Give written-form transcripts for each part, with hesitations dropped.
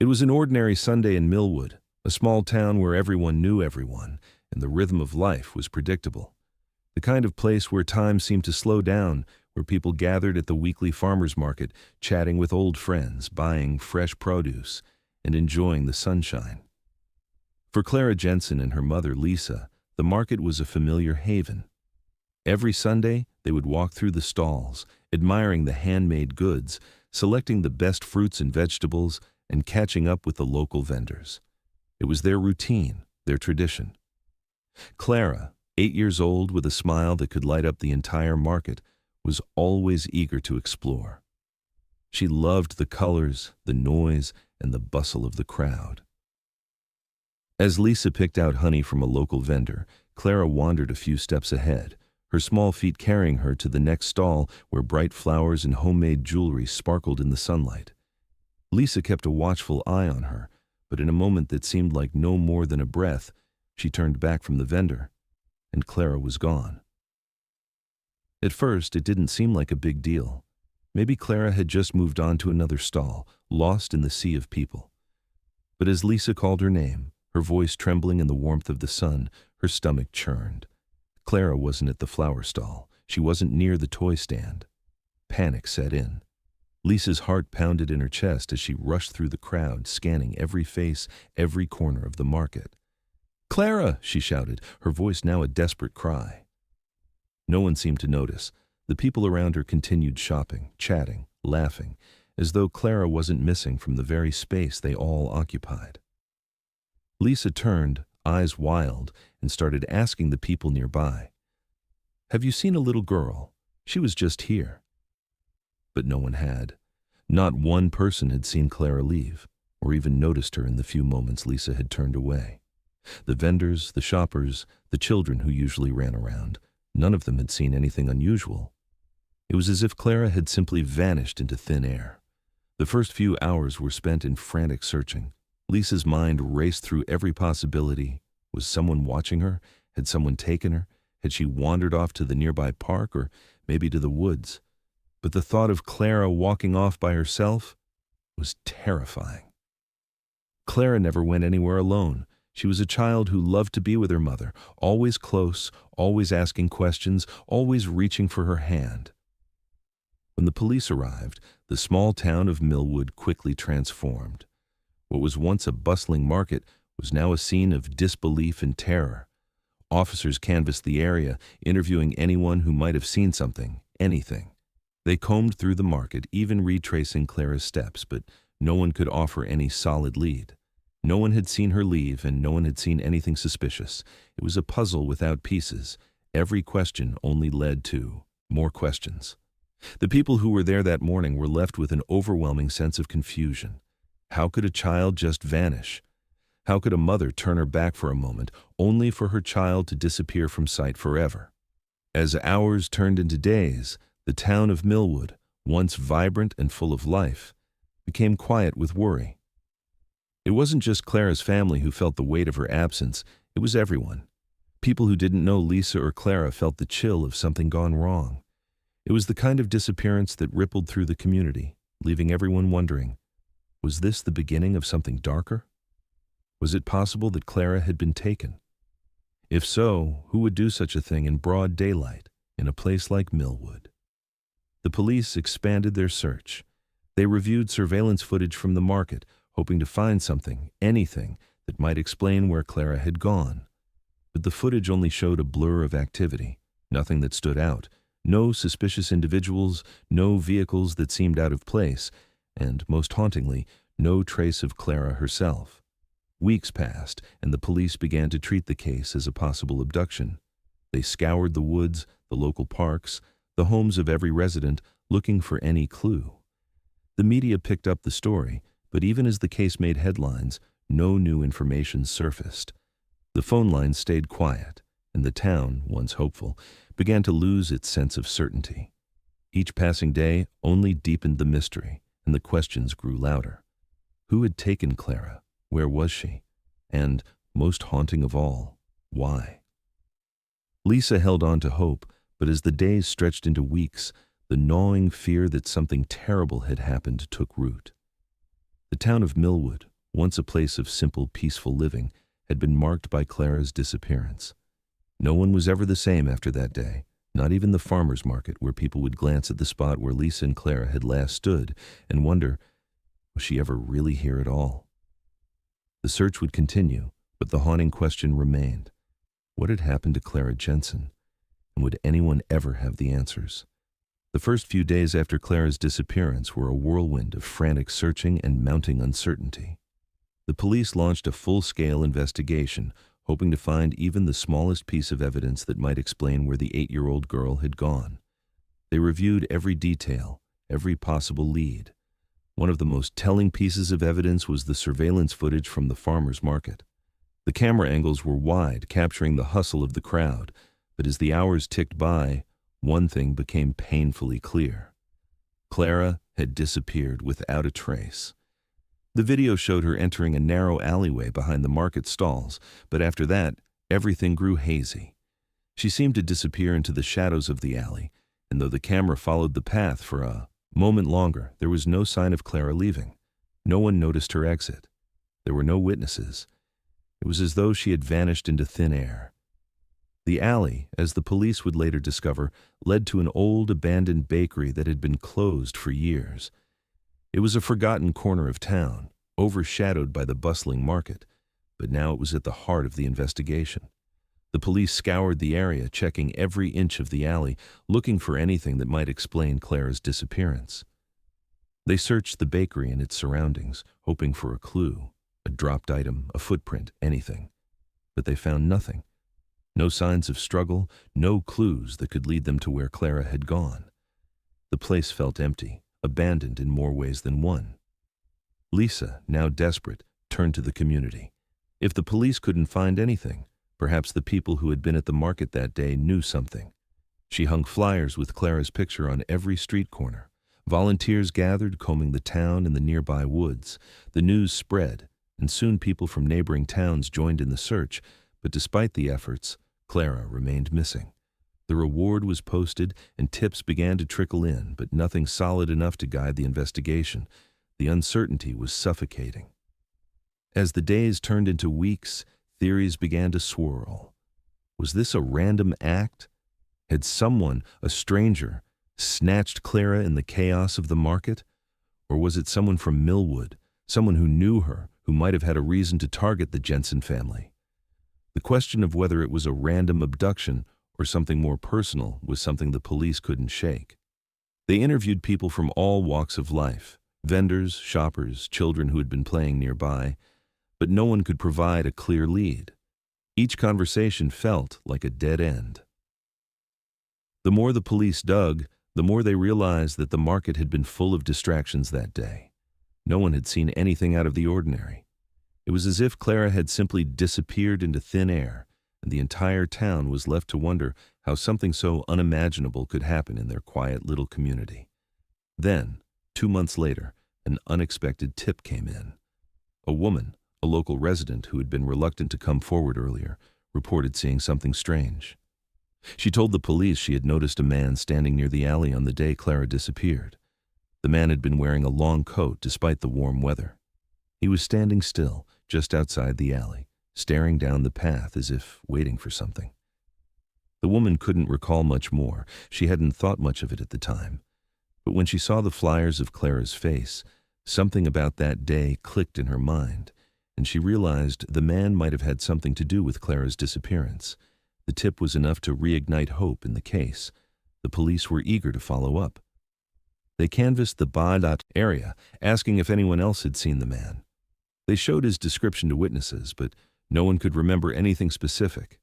It was an ordinary Sunday in Millwood, a small town where everyone knew everyone, and the rhythm of life was predictable. The kind of place where time seemed to slow down, where people gathered at the weekly farmers market, chatting with old friends, buying fresh produce, and enjoying the sunshine. For Clara Jensen and her mother, Lisa, the market was a familiar haven. Every Sunday, they would walk through the stalls, admiring the handmade goods, selecting the best fruits and vegetables, and catching up with the local vendors. It was their routine, their tradition. Clara, 8 years old with a smile that could light up the entire market, was always eager to explore. She loved the colors, the noise, and the bustle of the crowd. As Lisa picked out honey from a local vendor, Clara wandered a few steps ahead, her small feet carrying her to the next stall where bright flowers and homemade jewelry sparkled in the sunlight. Lisa kept a watchful eye on her, but in a moment that seemed like no more than a breath, she turned back from the vendor, and Clara was gone. At first, it didn't seem like a big deal. Maybe Clara had just moved on to another stall, lost in the sea of people. But as Lisa called her name, her voice trembling in the warmth of the sun, her stomach churned. Clara wasn't at the flower stall. She wasn't near the toy stand. Panic set in. Lisa's heart pounded in her chest as she rushed through the crowd, scanning every face, every corner of the market. "Clara!" she shouted, her voice now a desperate cry. No one seemed to notice. The people around her continued shopping, chatting, laughing, as though Clara wasn't missing from the very space they all occupied. Lisa turned, eyes wild, and started asking the people nearby, "Have you seen a little girl? She was just here." But no one had. Not one person had seen Clara leave, or even noticed her in the few moments Lisa had turned away. The vendors, the shoppers, the children who usually ran around, none of them had seen anything unusual. It was as if Clara had simply vanished into thin air. The first few hours were spent in frantic searching. Lisa's mind raced through every possibility. Was someone watching her? Had someone taken her? Had she wandered off to the nearby park, or maybe to the woods? But the thought of Clara walking off by herself was terrifying. Clara never went anywhere alone. She was a child who loved to be with her mother, always close, always asking questions, always reaching for her hand. When the police arrived, the small town of Millwood quickly transformed. What was once a bustling market was now a scene of disbelief and terror. Officers canvassed the area, interviewing anyone who might have seen something, anything. They combed through the market, even retracing Clara's steps, but no one could offer any solid lead. No one had seen her leave, and no one had seen anything suspicious. It was a puzzle without pieces. Every question only led to more questions. The people who were there that morning were left with an overwhelming sense of confusion. How could a child just vanish? How could a mother turn her back for a moment, only for her child to disappear from sight forever? As hours turned into days, the town of Millwood, once vibrant and full of life, became quiet with worry. It wasn't just Clara's family who felt the weight of her absence, it was everyone. People who didn't know Lisa or Clara felt the chill of something gone wrong. It was the kind of disappearance that rippled through the community, leaving everyone wondering, was this the beginning of something darker? Was it possible that Clara had been taken? If so, who would do such a thing in broad daylight, in a place like Millwood? The police expanded their search. They reviewed surveillance footage from the market, hoping to find something, anything, that might explain where Clara had gone. But the footage only showed a blur of activity, nothing that stood out, no suspicious individuals, no vehicles that seemed out of place, and, most hauntingly, no trace of Clara herself. Weeks passed, and the police began to treat the case as a possible abduction. They scoured the woods, the local parks, the homes of every resident, looking for any clue. The media picked up the story, but even as the case made headlines, no new information surfaced. The phone lines stayed quiet, and the town, once hopeful, began to lose its sense of certainty. Each passing day only deepened the mystery, and the questions grew louder. Who had taken Clara? Where was she? And, most haunting of all, why? Lisa held on to hope, but as the days stretched into weeks, the gnawing fear that something terrible had happened took root. The town of Millwood, once a place of simple, peaceful living, had been marked by Clara's disappearance. No one was ever the same after that day, not even the farmer's market, where people would glance at the spot where Lisa and Clara had last stood and wonder, was she ever really here at all? The search would continue, but the haunting question remained. What had happened to Clara Jensen? And would anyone ever have the answers? The first few days after Clara's disappearance were a whirlwind of frantic searching and mounting uncertainty. The police launched a full-scale investigation, hoping to find even the smallest piece of evidence that might explain where the 8-year-old girl had gone. They reviewed every detail, every possible lead. One of the most telling pieces of evidence was the surveillance footage from the farmer's market. The camera angles were wide, capturing the hustle of the crowd, but as the hours ticked by, one thing became painfully clear. Clara had disappeared without a trace. The video showed her entering a narrow alleyway behind the market stalls, but after that, everything grew hazy. She seemed to disappear into the shadows of the alley, and though the camera followed the path for a moment longer, there was no sign of Clara leaving. No one noticed her exit. There were no witnesses. It was as though she had vanished into thin air. The alley, as the police would later discover, led to an old abandoned bakery that had been closed for years. It was a forgotten corner of town, overshadowed by the bustling market, but now it was at the heart of the investigation. The police scoured the area, checking every inch of the alley, looking for anything that might explain Clara's disappearance. They searched the bakery and its surroundings, hoping for a clue, a dropped item, a footprint, anything. But they found nothing. No signs of struggle, no clues that could lead them to where Clara had gone. The place felt empty, abandoned in more ways than one. Lisa, now desperate, turned to the community. If the police couldn't find anything, perhaps the people who had been at the market that day knew something. She hung flyers with Clara's picture on every street corner. Volunteers gathered, combing the town and the nearby woods. The news spread, and soon people from neighboring towns joined in the search, but despite the efforts, Clara remained missing. The reward was posted, and tips began to trickle in, but nothing solid enough to guide the investigation. The uncertainty was suffocating. As the days turned into weeks, theories began to swirl. Was this a random act? Had someone, a stranger, snatched Clara in the chaos of the market? Or was it someone from Millwood, someone who knew her, who might have had a reason to target the Jensen family? The question of whether it was a random abduction or something more personal was something the police couldn't shake. They interviewed people from all walks of life, vendors, shoppers, children who had been playing nearby, but no one could provide a clear lead. Each conversation felt like a dead end. The more the police dug, the more they realized that the market had been full of distractions that day. No one had seen anything out of the ordinary. It was as if Clara had simply disappeared into thin air, and the entire town was left to wonder how something so unimaginable could happen in their quiet little community. Then, 2 months later, an unexpected tip came in. A woman, a local resident who had been reluctant to come forward earlier, reported seeing something strange. She told the police she had noticed a man standing near the alley on the day Clara disappeared. The man had been wearing a long coat despite the warm weather. He was standing still, just outside the alley, staring down the path as if waiting for something. The woman couldn't recall much more. She hadn't thought much of it at the time. But when she saw the flyers of Clara's face, something about that day clicked in her mind, and she realized the man might have had something to do with Clara's disappearance. The tip was enough to reignite hope in the case. The police were eager to follow up. They canvassed the Badat area, asking if anyone else had seen the man. They showed his description to witnesses, but no one could remember anything specific.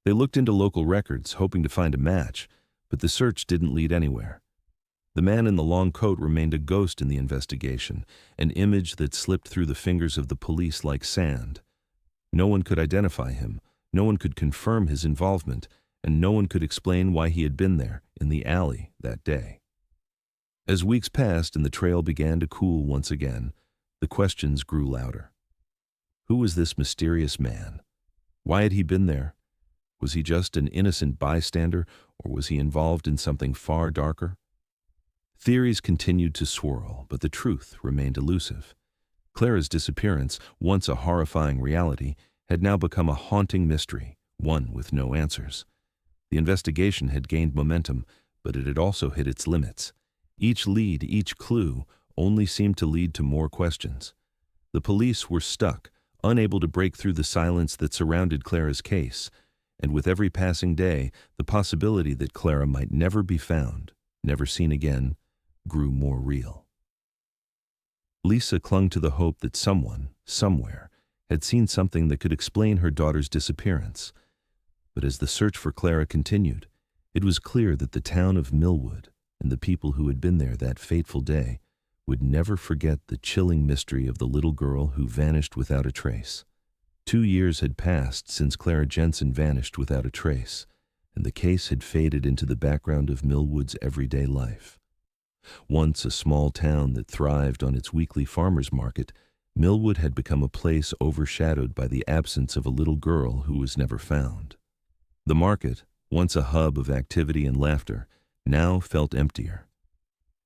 They looked into local records, hoping to find a match, but the search didn't lead anywhere. The man in the long coat remained a ghost in the investigation, an image that slipped through the fingers of the police like sand. No one could identify him, no one could confirm his involvement, and no one could explain why he had been there, in the alley, that day. As weeks passed and the trail began to cool once again, the questions grew louder. Who was this mysterious man? Why had he been there? Was he just an innocent bystander, or was he involved in something far darker? Theories continued to swirl, but the truth remained elusive. Clara's disappearance, once a horrifying reality, had now become a haunting mystery, one with no answers. The investigation had gained momentum, but it had also hit its limits. Each lead, each clue, only seemed to lead to more questions. The police were stuck, unable to break through the silence that surrounded Clara's case, and with every passing day, the possibility that Clara might never be found, never seen again, grew more real. Lisa clung to the hope that someone, somewhere, had seen something that could explain her daughter's disappearance. But as the search for Clara continued, it was clear that the town of Millwood and the people who had been there that fateful day would never forget the chilling mystery of the little girl who vanished without a trace. 2 years had passed since Clara Jensen vanished without a trace, and the case had faded into the background of Millwood's everyday life. Once a small town that thrived on its weekly farmers market, Millwood had become a place overshadowed by the absence of a little girl who was never found. The market, once a hub of activity and laughter, now felt emptier.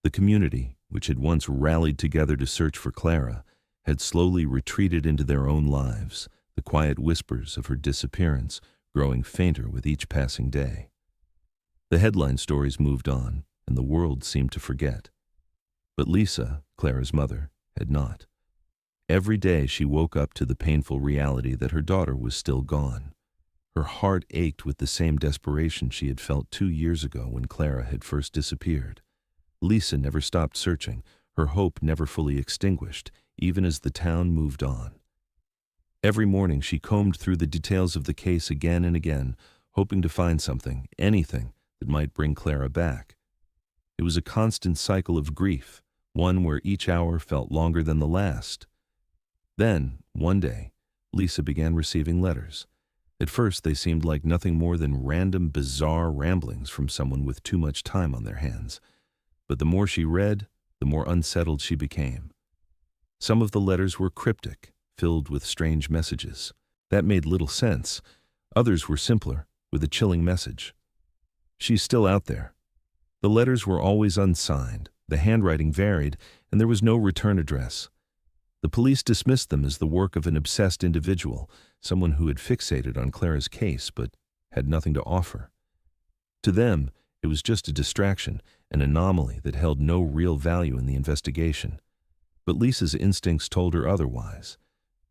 The community, which had once rallied together to search for Clara, had slowly retreated into their own lives, the quiet whispers of her disappearance growing fainter with each passing day. The headline stories moved on, and the world seemed to forget. But Lisa, Clara's mother, had not. Every day she woke up to the painful reality that her daughter was still gone. Her heart ached with the same desperation she had felt 2 years ago when Clara had first disappeared. Lisa never stopped searching, her hope never fully extinguished, even as the town moved on. Every morning she combed through the details of the case again and again, hoping to find something, anything, that might bring Clara back. It was a constant cycle of grief, one where each hour felt longer than the last. Then, one day, Lisa began receiving letters. At first they seemed like nothing more than random, bizarre ramblings from someone with too much time on their hands. But the more she read, the more unsettled she became. Some of the letters were cryptic, filled with strange messages. That made little sense. Others were simpler, with a chilling message. "She's still out there." The letters were always unsigned, the handwriting varied, and there was no return address. The police dismissed them as the work of an obsessed individual, someone who had fixated on Clara's case but had nothing to offer. To them, it was just a distraction, an anomaly that held no real value in the investigation. But Lisa's instincts told her otherwise.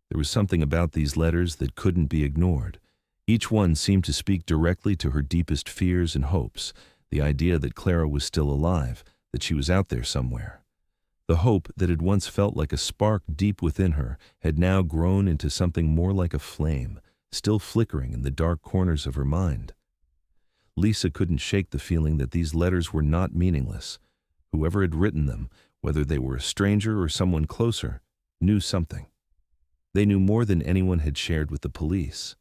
There was something about these letters that couldn't be ignored. Each one seemed to speak directly to her deepest fears and hopes, the idea that Clara was still alive, that she was out there somewhere. The hope that had once felt like a spark deep within her had now grown into something more like a flame, still flickering in the dark corners of her mind. Lisa couldn't shake the feeling that these letters were not meaningless. Whoever had written them, whether they were a stranger or someone closer, knew something. They knew more than anyone had shared with the police.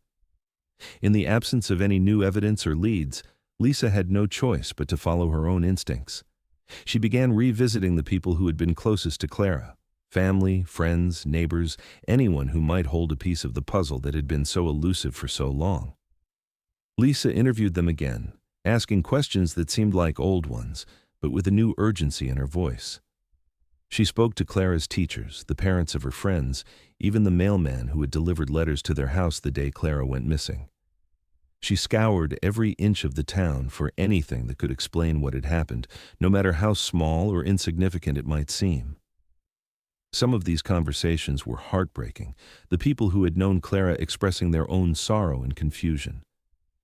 In the absence of any new evidence or leads, Lisa had no choice but to follow her own instincts. She began revisiting the people who had been closest to Clara: family, friends, neighbors, anyone who might hold a piece of the puzzle that had been so elusive for so long. Lisa interviewed them again, asking questions that seemed like old ones, but with a new urgency in her voice. She spoke to Clara's teachers, the parents of her friends, even the mailman who had delivered letters to their house the day Clara went missing. She scoured every inch of the town for anything that could explain what had happened, no matter how small or insignificant it might seem. Some of these conversations were heartbreaking, the people who had known Clara expressing their own sorrow and confusion.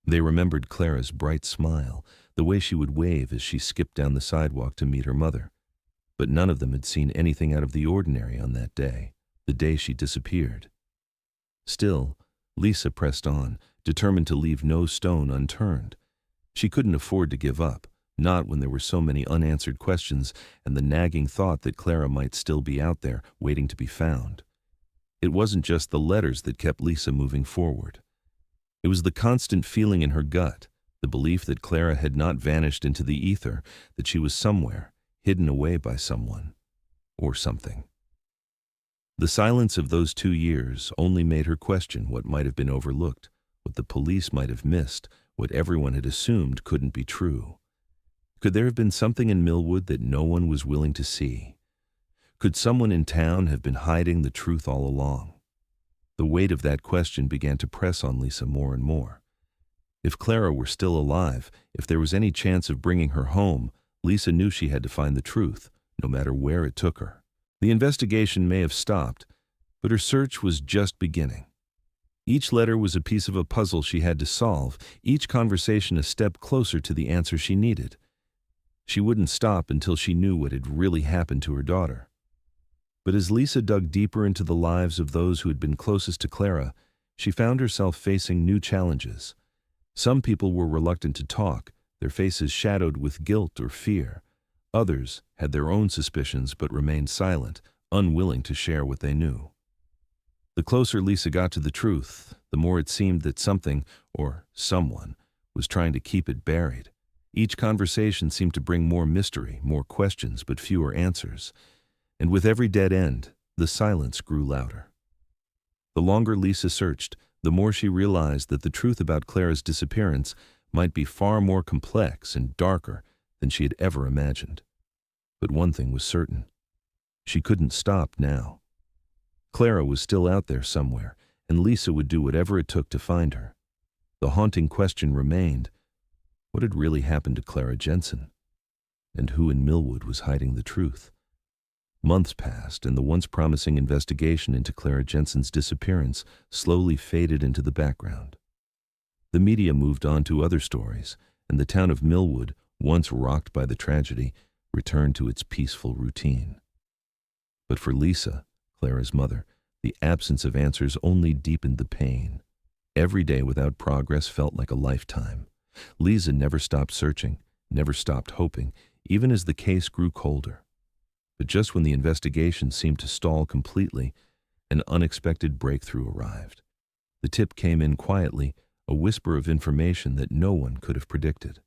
They remembered Clara's bright smile, the way she would wave as she skipped down the sidewalk to meet her mother. But none of them had seen anything out of the ordinary on that day, the day she disappeared. Still, Lisa pressed on, determined to leave no stone unturned. She couldn't afford to give up, not when there were so many unanswered questions and the nagging thought that Clara might still be out there, waiting to be found. It wasn't just the letters that kept Lisa moving forward. It was the constant feeling in her gut, the belief that Clara had not vanished into the ether, that she was somewhere, hidden away by someone, or something. The silence of those 2 years only made her question what might have been overlooked, what the police might have missed, what everyone had assumed couldn't be true. Could there have been something in Millwood that no one was willing to see? Could someone in town have been hiding the truth all along? The weight of that question began to press on Lisa more and more. If Clara were still alive, if there was any chance of bringing her home, Lisa knew she had to find the truth, no matter where it took her. The investigation may have stopped, but her search was just beginning. Each letter was a piece of a puzzle she had to solve, each conversation a step closer to the answer she needed. She wouldn't stop until she knew what had really happened to her daughter. But as Lisa dug deeper into the lives of those who had been closest to Clara, she found herself facing new challenges. Some people were reluctant to talk, their faces shadowed with guilt or fear. Others had their own suspicions but remained silent, unwilling to share what they knew. The closer Lisa got to the truth, the more it seemed that something, or someone, was trying to keep it buried. Each conversation seemed to bring more mystery, more questions, but fewer answers. And with every dead end, the silence grew louder. The longer Lisa searched, the more she realized that the truth about Clara's disappearance might be far more complex and darker than she had ever imagined. But one thing was certain. She couldn't stop now. Clara was still out there somewhere, and Lisa would do whatever it took to find her. The haunting question remained, what had really happened to Clara Jensen? And who in Millwood was hiding the truth? Months passed, and the once promising investigation into Clara Jensen's disappearance slowly faded into the background. The media moved on to other stories, and the town of Millwood, once rocked by the tragedy, returned to its peaceful routine. But for Lisa, Clara's mother, the absence of answers only deepened the pain. Every day without progress felt like a lifetime. Lisa never stopped searching, never stopped hoping, even as the case grew colder. But just when the investigation seemed to stall completely, an unexpected breakthrough arrived. The tip came in quietly, a whisper of information that no one could have predicted.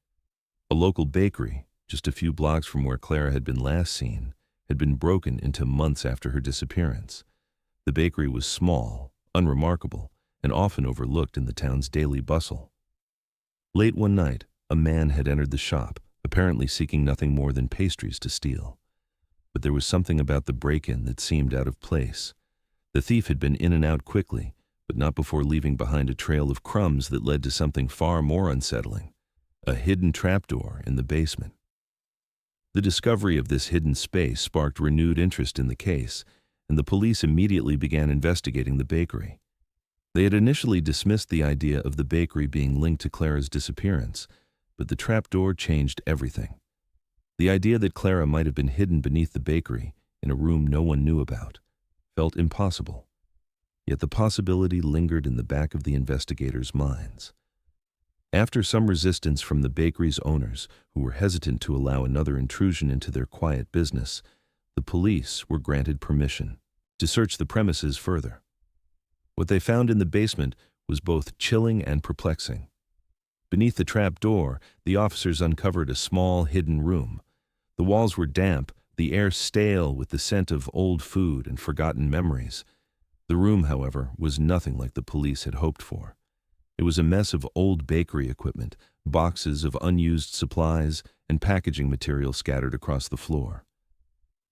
A local bakery, just a few blocks from where Clara had been last seen, had been broken into months after her disappearance. The bakery was small, unremarkable, and often overlooked in the town's daily bustle. Late one night, a man had entered the shop, apparently seeking nothing more than pastries to steal. But there was something about the break-in that seemed out of place. The thief had been in and out quickly, but not before leaving behind a trail of crumbs that led to something far more unsettling, a hidden trapdoor in the basement. The discovery of this hidden space sparked renewed interest in the case, and the police immediately began investigating the bakery. They had initially dismissed the idea of the bakery being linked to Clara's disappearance, but the trapdoor changed everything. The idea that Clara might have been hidden beneath the bakery, in a room no one knew about, felt impossible. Yet the possibility lingered in the back of the investigators' minds. After some resistance from the bakery's owners, who were hesitant to allow another intrusion into their quiet business, the police were granted permission to search the premises further. What they found in the basement was both chilling and perplexing. Beneath the trap door, the officers uncovered a small, hidden room. The walls were damp, the air stale with the scent of old food and forgotten memories. The room, however, was nothing like the police had hoped for. It was a mess of old bakery equipment, boxes of unused supplies, and packaging material scattered across the floor.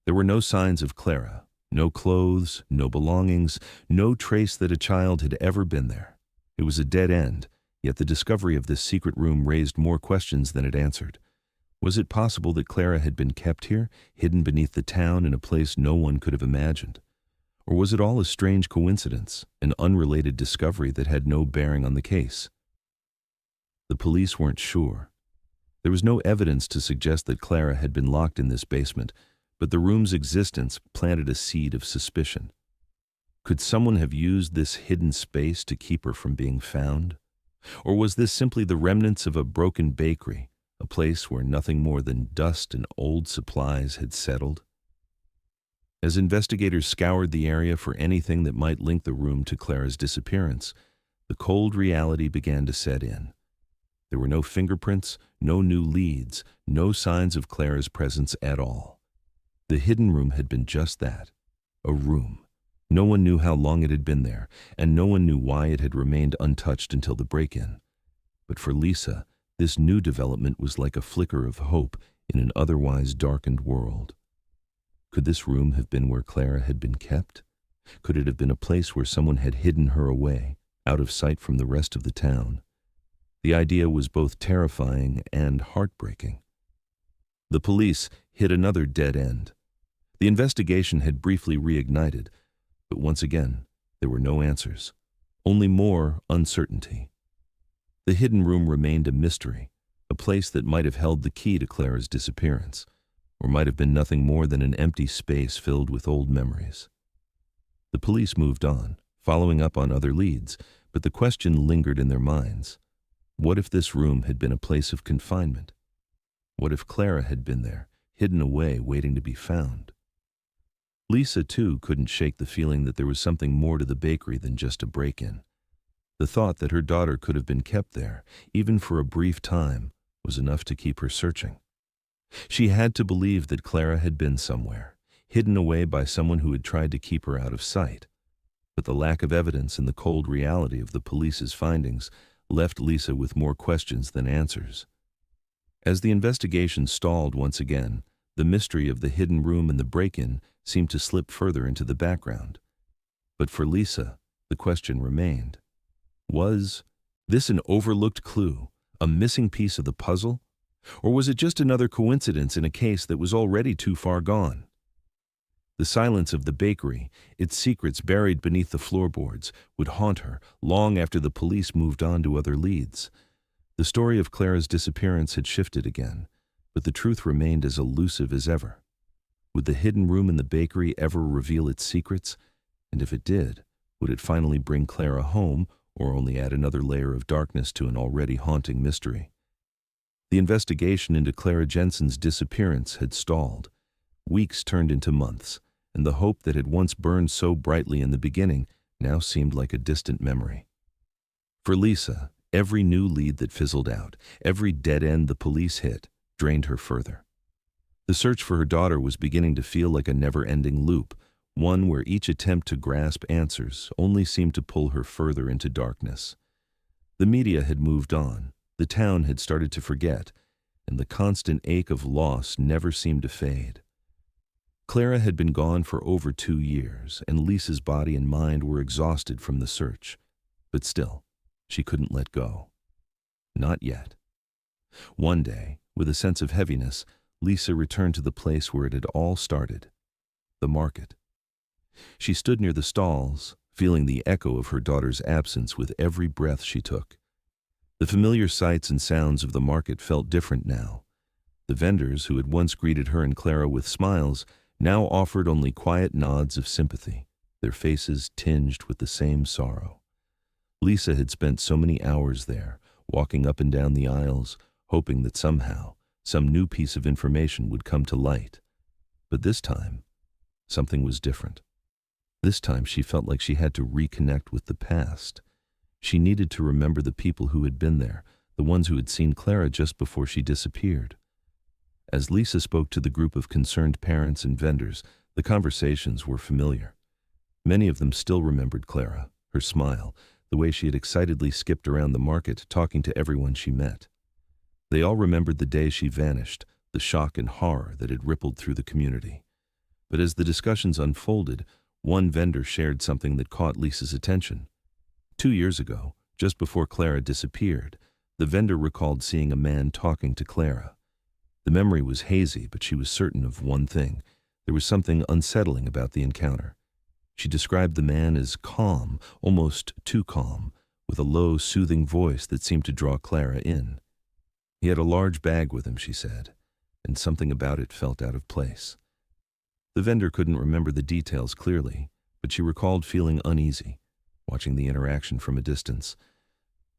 There were no signs of Clara, no clothes, no belongings, no trace that a child had ever been there. It was a dead end, yet the discovery of this secret room raised more questions than it answered. Was it possible that Clara had been kept here, hidden beneath the town in a place no one could have imagined? Or was it all a strange coincidence, an unrelated discovery that had no bearing on the case? The police weren't sure. There was no evidence to suggest that Clara had been locked in this basement, but the room's existence planted a seed of suspicion. Could someone have used this hidden space to keep her from being found? Or was this simply the remnants of a broken bakery, a place where nothing more than dust and old supplies had settled? As investigators scoured the area for anything that might link the room to Clara's disappearance, the cold reality began to set in. There were no fingerprints, no new leads, no signs of Clara's presence at all. The hidden room had been just that, a room. No one knew how long it had been there, and no one knew why it had remained untouched until the break-in. But for Lisa, this new development was like a flicker of hope in an otherwise darkened world. Could this room have been where Clara had been kept? Could it have been a place where someone had hidden her away, out of sight from the rest of the town? The idea was both terrifying and heartbreaking. The police hit another dead end. The investigation had briefly reignited, but once again, there were no answers, only more uncertainty. The hidden room remained a mystery, a place that might have held the key to Clara's disappearance, or might have been nothing more than an empty space filled with old memories. The police moved on, following up on other leads, but the question lingered in their minds. What if this room had been a place of confinement? What if Clara had been there, hidden away, waiting to be found? Lisa, too, couldn't shake the feeling that there was something more to the bakery than just a break-in. The thought that her daughter could have been kept there, even for a brief time, was enough to keep her searching. She had to believe that Clara had been somewhere, hidden away by someone who had tried to keep her out of sight. But the lack of evidence and the cold reality of the police's findings left Lisa with more questions than answers. As the investigation stalled once again, the mystery of the hidden room and the break-in seemed to slip further into the background. But for Lisa, the question remained. Was this an overlooked clue, a missing piece of the puzzle? Or was it just another coincidence in a case that was already too far gone? The silence of the bakery, its secrets buried beneath the floorboards, would haunt her long after the police moved on to other leads. The story of Clara's disappearance had shifted again, but the truth remained as elusive as ever. Would the hidden room in the bakery ever reveal its secrets? And if it did, would it finally bring Clara home, or only add another layer of darkness to an already haunting mystery? The investigation into Clara Jensen's disappearance had stalled. Weeks turned into months, and the hope that had once burned so brightly in the beginning now seemed like a distant memory. For Lisa, every new lead that fizzled out, every dead end the police hit, drained her further. The search for her daughter was beginning to feel like a never-ending loop, one where each attempt to grasp answers only seemed to pull her further into darkness. The media had moved on, the town had started to forget, and the constant ache of loss never seemed to fade. Clara had been gone for over 2 years, and Lisa's body and mind were exhausted from the search. But still, she couldn't let go. Not yet. One day, with a sense of heaviness, Lisa returned to the place where it had all started, the market. She stood near the stalls, feeling the echo of her daughter's absence with every breath she took. The familiar sights and sounds of the market felt different now. The vendors who had once greeted her and Clara with smiles now offered only quiet nods of sympathy, their faces tinged with the same sorrow. Lisa had spent so many hours there, walking up and down the aisles, hoping that somehow some new piece of information would come to light. But this time, something was different. This time she felt like she had to reconnect with the past. She needed to remember the people who had been there, the ones who had seen Clara just before she disappeared. As Lisa spoke to the group of concerned parents and vendors, the conversations were familiar. Many of them still remembered Clara, her smile, the way she had excitedly skipped around the market, talking to everyone she met. They all remembered the day she vanished, the shock and horror that had rippled through the community. But as the discussions unfolded, one vendor shared something that caught Lisa's attention. 2 years ago, just before Clara disappeared, the vendor recalled seeing a man talking to Clara. The memory was hazy, but she was certain of one thing. There was something unsettling about the encounter. She described the man as calm, almost too calm, with a low, soothing voice that seemed to draw Clara in. He had a large bag with him, she said, and something about it felt out of place. The vendor couldn't remember the details clearly, but she recalled feeling uneasy, watching the interaction from a distance.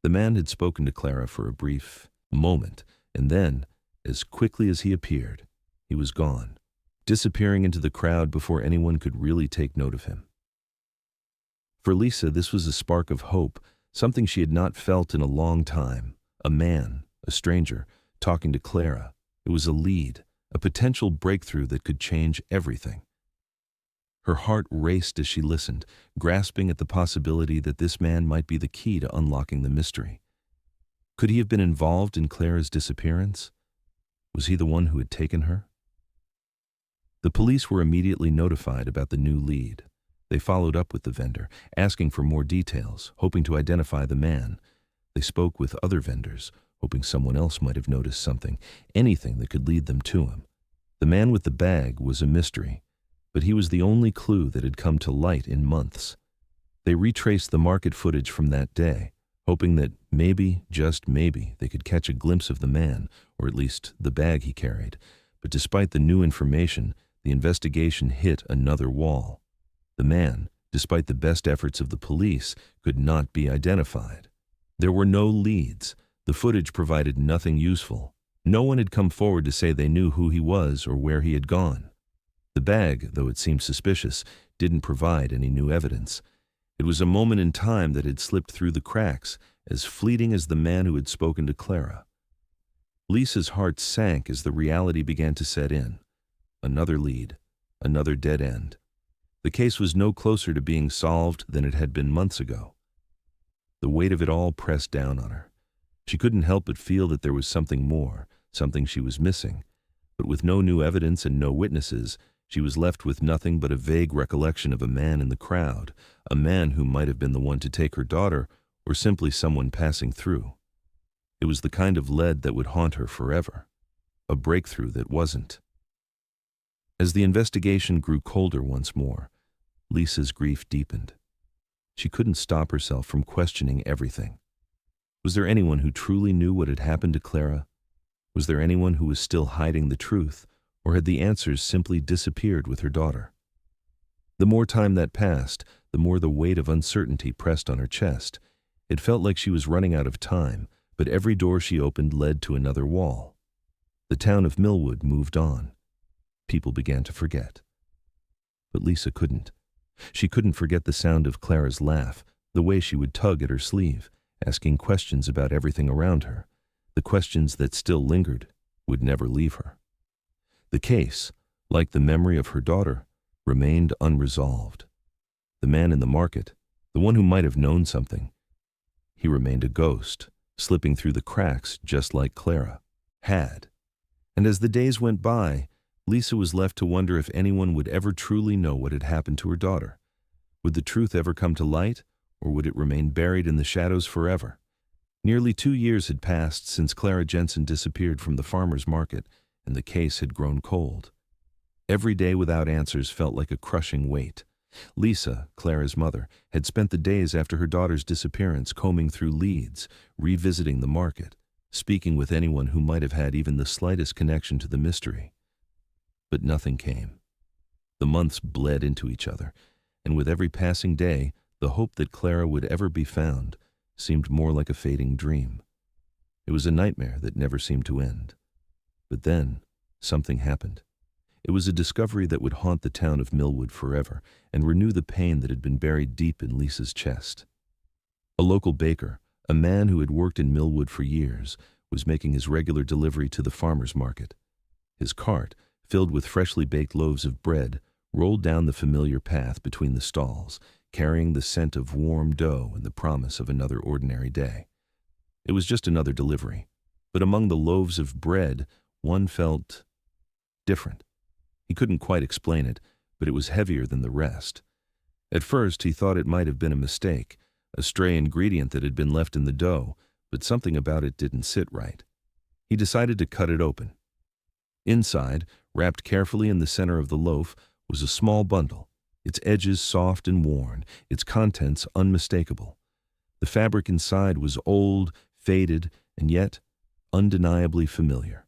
The man had spoken to Clara for a brief moment, and then, as quickly as he appeared, he was gone, disappearing into the crowd before anyone could really take note of him. For Lisa, this was a spark of hope, something she had not felt in a long time. A man, a stranger, talking to Clara. It was a lead, a potential breakthrough that could change everything. Her heart raced as she listened, grasping at the possibility that this man might be the key to unlocking the mystery. Could he have been involved in Clara's disappearance? Was he the one who had taken her? The police were immediately notified about the new lead. They followed up with the vendor, asking for more details, hoping to identify the man. They spoke with other vendors, hoping someone else might have noticed something, anything that could lead them to him. The man with the bag was a mystery, but he was the only clue that had come to light in months. They retraced the market footage from that day, hoping that maybe, just maybe, they could catch a glimpse of the man, or at least the bag he carried. But despite the new information, the investigation hit another wall. The man, despite the best efforts of the police, could not be identified. There were no leads. The footage provided nothing useful. No one had come forward to say they knew who he was or where he had gone. The bag, though it seemed suspicious, didn't provide any new evidence. It was a moment in time that had slipped through the cracks, as fleeting as the man who had spoken to Clara. Lisa's heart sank as the reality began to set in. Another lead, another dead end. The case was no closer to being solved than it had been months ago. The weight of it all pressed down on her. She couldn't help but feel that there was something more, something she was missing. But with no new evidence and no witnesses, she was left with nothing but a vague recollection of a man in the crowd, a man who might have been the one to take her daughter, or simply someone passing through. It was the kind of lead that would haunt her forever, a breakthrough that wasn't. As the investigation grew colder once more, Lisa's grief deepened. She couldn't stop herself from questioning everything. Was there anyone who truly knew what had happened to Clara? Was there anyone who was still hiding the truth, or had the answers simply disappeared with her daughter? The more time that passed, the more the weight of uncertainty pressed on her chest. It felt like she was running out of time, but every door she opened led to another wall. The town of Millwood moved on. People began to forget. But Lisa couldn't. She couldn't forget the sound of Clara's laugh, the way she would tug at her sleeve, asking questions about everything around her. The questions that still lingered, would never leave her. The case, like the memory of her daughter, remained unresolved. The man in the market, the one who might have known something, he remained a ghost, slipping through the cracks just like Clara had. And as the days went by, Lisa was left to wonder if anyone would ever truly know what had happened to her daughter. Would the truth ever come to light, or would it remain buried in the shadows forever? Nearly 2 years had passed since Clara Jensen disappeared from the farmer's market, and the case had grown cold. Every day without answers felt like a crushing weight. Lisa, Clara's mother, had spent the days after her daughter's disappearance combing through leads, revisiting the market, speaking with anyone who might have had even the slightest connection to the mystery. But nothing came. The months bled into each other, and with every passing day, the hope that Clara would ever be found seemed more like a fading dream. It was a nightmare that never seemed to end. But then, something happened. It was a discovery that would haunt the town of Millwood forever and renew the pain that had been buried deep in Lisa's chest. A local baker, a man who had worked in Millwood for years, was making his regular delivery to the farmer's market. His cart, filled with freshly baked loaves of bread, rolled down the familiar path between the stalls, carrying the scent of warm dough and the promise of another ordinary day. It was just another delivery, but among the loaves of bread, one felt different. He couldn't quite explain it, but it was heavier than the rest. At first, he thought it might have been a mistake, a stray ingredient that had been left in the dough, but something about it didn't sit right. He decided to cut it open. Inside, wrapped carefully in the center of the loaf, was a small bundle, its edges soft and worn, its contents unmistakable. The fabric inside was old, faded, and yet undeniably familiar.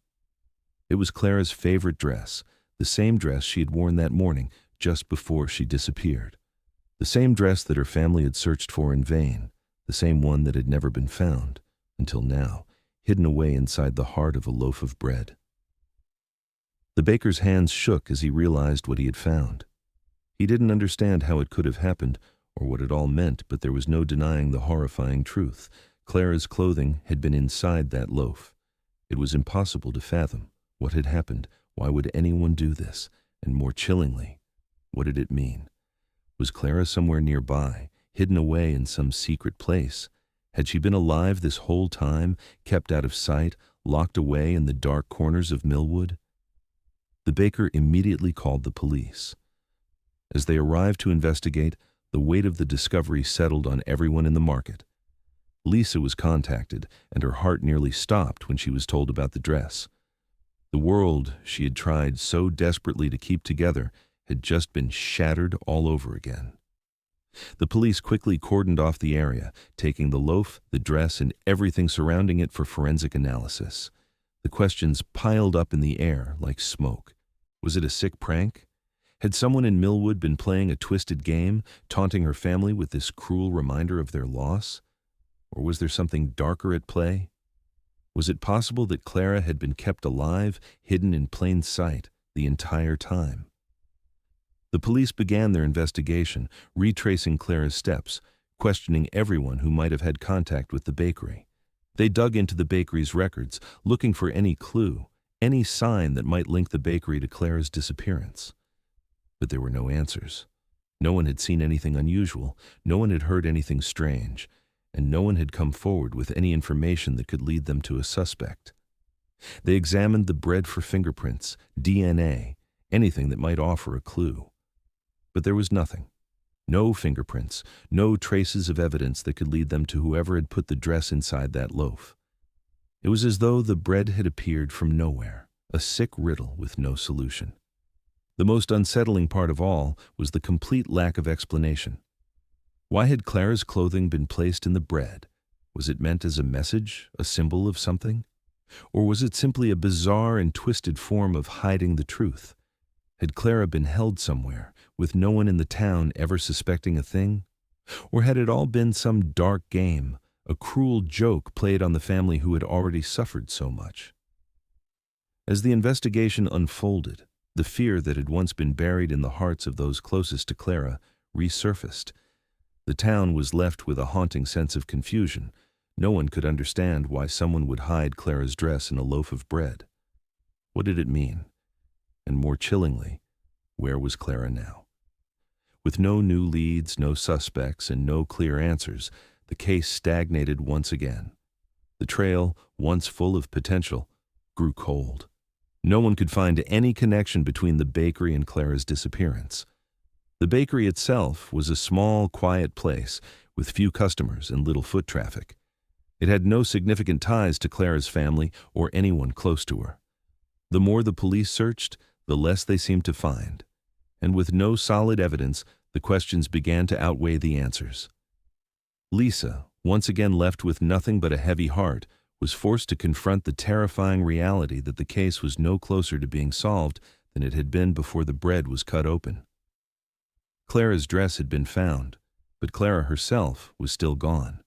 It was Clara's favorite dress, the same dress she had worn that morning just before she disappeared. The same dress that her family had searched for in vain, the same one that had never been found, until now, hidden away inside the heart of a loaf of bread. The baker's hands shook as he realized what he had found. He didn't understand how it could have happened or what it all meant, but there was no denying the horrifying truth. Clara's clothing had been inside that loaf. It was impossible to fathom what had happened. Why would anyone do this? And more chillingly, what did it mean? Was Clara somewhere nearby, hidden away in some secret place? Had she been alive this whole time, kept out of sight, locked away in the dark corners of Millwood? The baker immediately called the police. As they arrived to investigate, the weight of the discovery settled on everyone in the market. Lisa was contacted, and her heart nearly stopped when she was told about the dress. The world she had tried so desperately to keep together had just been shattered all over again. The police quickly cordoned off the area, taking the loaf, the dress, and everything surrounding it for forensic analysis. The questions piled up in the air like smoke. Was it a sick prank? Had someone in Millwood been playing a twisted game, taunting her family with this cruel reminder of their loss? Or was there something darker at play? Was it possible that Clara had been kept alive, hidden in plain sight, the entire time? The police began their investigation, retracing Clara's steps, questioning everyone who might have had contact with the bakery. They dug into the bakery's records, looking for any clue, any sign that might link the bakery to Clara's disappearance. But there were no answers. No one had seen anything unusual, no one had heard anything strange, and no one had come forward with any information that could lead them to a suspect. They examined the bread for fingerprints, DNA, anything that might offer a clue. But there was nothing. No fingerprints, no traces of evidence that could lead them to whoever had put the dress inside that loaf. It was as though the bread had appeared from nowhere, a sick riddle with no solution. The most unsettling part of all was the complete lack of explanation. Why had Clara's clothing been placed in the bread? Was it meant as a message, a symbol of something? Or was it simply a bizarre and twisted form of hiding the truth? Had Clara been held somewhere, with no one in the town ever suspecting a thing? Or had it all been some dark game, a cruel joke played on the family who had already suffered so much? As the investigation unfolded, the fear that had once been buried in the hearts of those closest to Clara resurfaced. The town was left with a haunting sense of confusion. No one could understand why someone would hide Clara's dress in a loaf of bread. What did it mean? And more chillingly, where was Clara now? With no new leads, no suspects, and no clear answers, the case stagnated once again. The trail, once full of potential, grew cold. No one could find any connection between the bakery and Clara's disappearance. The bakery itself was a small, quiet place with few customers and little foot traffic. It had no significant ties to Clara's family or anyone close to her. The more the police searched, the less they seemed to find. And with no solid evidence, the questions began to outweigh the answers. Lisa, once again left with nothing but a heavy heart, was forced to confront the terrifying reality that the case was no closer to being solved than it had been before the bread was cut open. Clara's dress had been found, but Clara herself was still gone.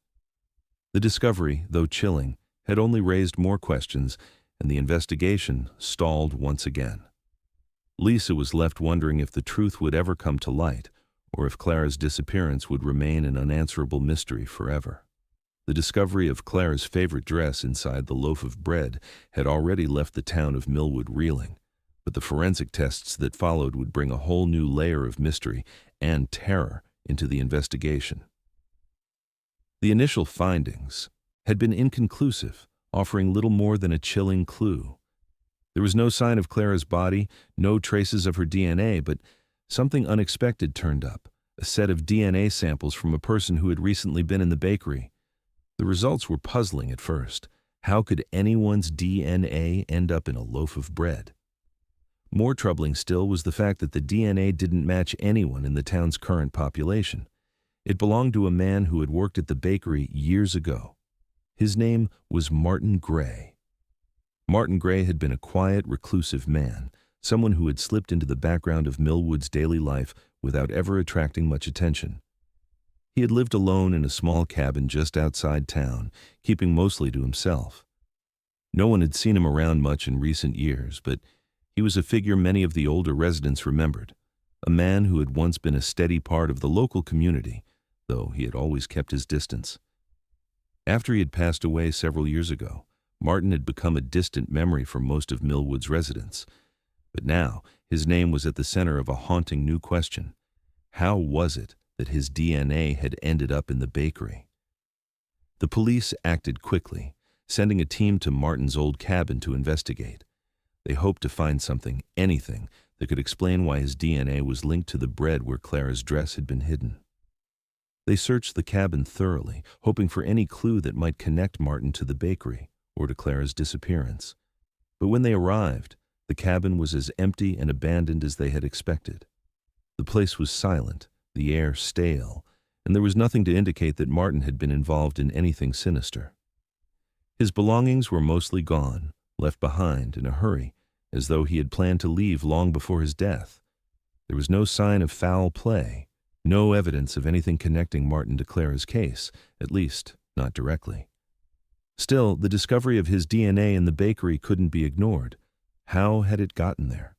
The discovery, though chilling, had only raised more questions, and the investigation stalled once again. Lisa was left wondering if the truth would ever come to light, or if Clara's disappearance would remain an unanswerable mystery forever. The discovery of Clara's favorite dress inside the loaf of bread had already left the town of Millwood reeling, but the forensic tests that followed would bring a whole new layer of mystery and terror into the investigation. The initial findings had been inconclusive, offering little more than a chilling clue. There was no sign of Clara's body, no traces of her DNA, but something unexpected turned up, a set of DNA samples from a person who had recently been in the bakery. The results were puzzling at first. How could anyone's DNA end up in a loaf of bread? More troubling still was the fact that the DNA didn't match anyone in the town's current population. It belonged to a man who had worked at the bakery years ago. His name was Martin Gray. Martin Gray had been a quiet, reclusive man, someone who had slipped into the background of Millwood's daily life without ever attracting much attention. He had lived alone in a small cabin just outside town, keeping mostly to himself. No one had seen him around much in recent years, but he was a figure many of the older residents remembered, a man who had once been a steady part of the local community, though he had always kept his distance. After he had passed away several years ago, Martin had become a distant memory for most of Millwood's residents. But now, his name was at the center of a haunting new question. How was it that his DNA had ended up in the bakery? The police acted quickly, sending a team to Martin's old cabin to investigate. They hoped to find something, anything, that could explain why his DNA was linked to the bread where Clara's dress had been hidden. They searched the cabin thoroughly, hoping for any clue that might connect Martin to the bakery or to Clara's disappearance. But when they arrived, the cabin was as empty and abandoned as they had expected. The place was silent, the air stale, and there was nothing to indicate that Martin had been involved in anything sinister. His belongings were mostly gone, left behind in a hurry, as though he had planned to leave long before his death. There was no sign of foul play, no evidence of anything connecting Martin to Clara's case, at least not directly. Still, the discovery of his DNA in the bakery couldn't be ignored. How had it gotten there?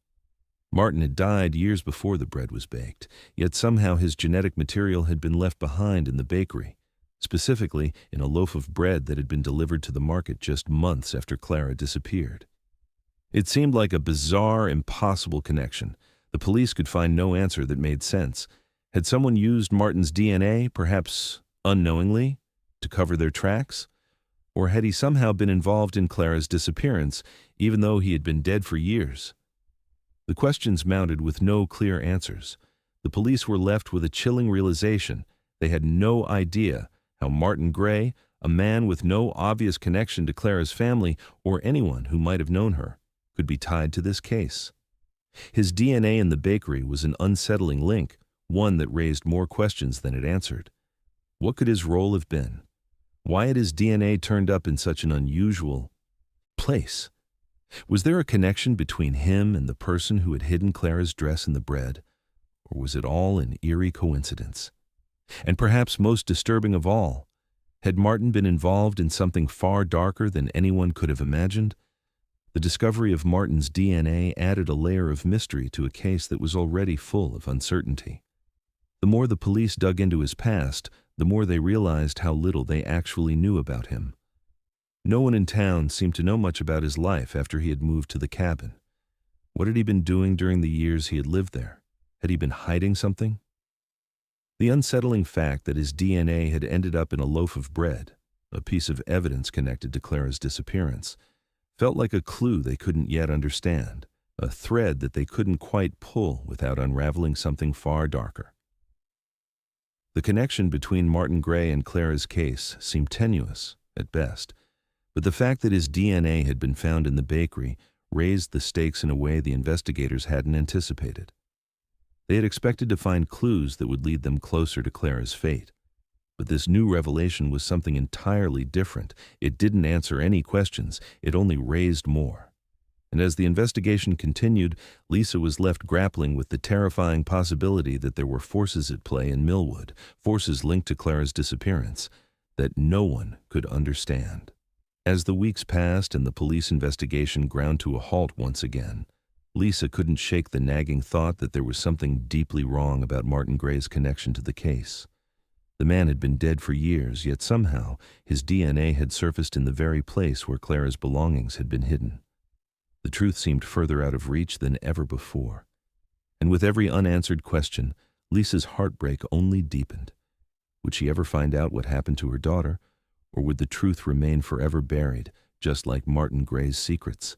Martin had died years before the bread was baked, yet somehow his genetic material had been left behind in the bakery, specifically in a loaf of bread that had been delivered to the market just months after Clara disappeared. It seemed like a bizarre, impossible connection. The police could find no answer that made sense. Had someone used Martin's DNA, perhaps unknowingly, to cover their tracks? Or had he somehow been involved in Clara's disappearance, even though he had been dead for years? The questions mounted with no clear answers. The police were left with a chilling realization. They had no idea how Martin Gray, a man with no obvious connection to Clara's family or anyone who might have known her, could be tied to this case. His DNA in the bakery was an unsettling link, one that raised more questions than it answered. What could his role have been? Why had his DNA turned up in such an unusual place? Was there a connection between him and the person who had hidden Clara's dress in the bread? Or was it all an eerie coincidence? And perhaps most disturbing of all, had Martin been involved in something far darker than anyone could have imagined? The discovery of Martin's DNA added a layer of mystery to a case that was already full of uncertainty. The more the police dug into his past, the more they realized how little they actually knew about him. No one in town seemed to know much about his life after he had moved to the cabin. What had he been doing during the years he had lived there? Had he been hiding something? The unsettling fact that his DNA had ended up in a loaf of bread, a piece of evidence connected to Clara's disappearance, felt like a clue they couldn't yet understand, a thread that they couldn't quite pull without unraveling something far darker. The connection between Martin Gray and Clara's case seemed tenuous, at best, but the fact that his DNA had been found in the bakery raised the stakes in a way the investigators hadn't anticipated. They had expected to find clues that would lead them closer to Clara's fate. But this new revelation was something entirely different. It didn't answer any questions, it only raised more. And as the investigation continued, Lisa was left grappling with the terrifying possibility that there were forces at play in Millwood, forces linked to Clara's disappearance, that no one could understand. As the weeks passed and the police investigation ground to a halt once again, Lisa couldn't shake the nagging thought that there was something deeply wrong about Martin Gray's connection to the case. The man had been dead for years, yet somehow his DNA had surfaced in the very place where Clara's belongings had been hidden. The truth seemed further out of reach than ever before. And with every unanswered question, Lisa's heartbreak only deepened. Would she ever find out what happened to her daughter, or would the truth remain forever buried, just like Martin Gray's secrets?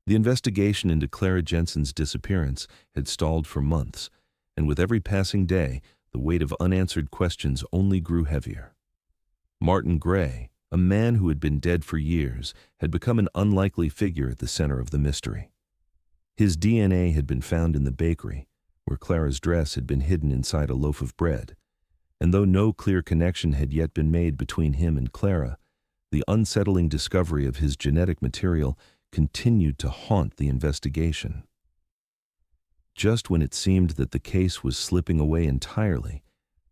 The investigation into Clara Jensen's disappearance had stalled for months, and with every passing day, the weight of unanswered questions only grew heavier. Martin Gray, a man who had been dead for years, had become an unlikely figure at the center of the mystery. His DNA had been found in the bakery, where Clara's dress had been hidden inside a loaf of bread, and though no clear connection had yet been made between him and Clara, the unsettling discovery of his genetic material continued to haunt the investigation. Just when it seemed that the case was slipping away entirely,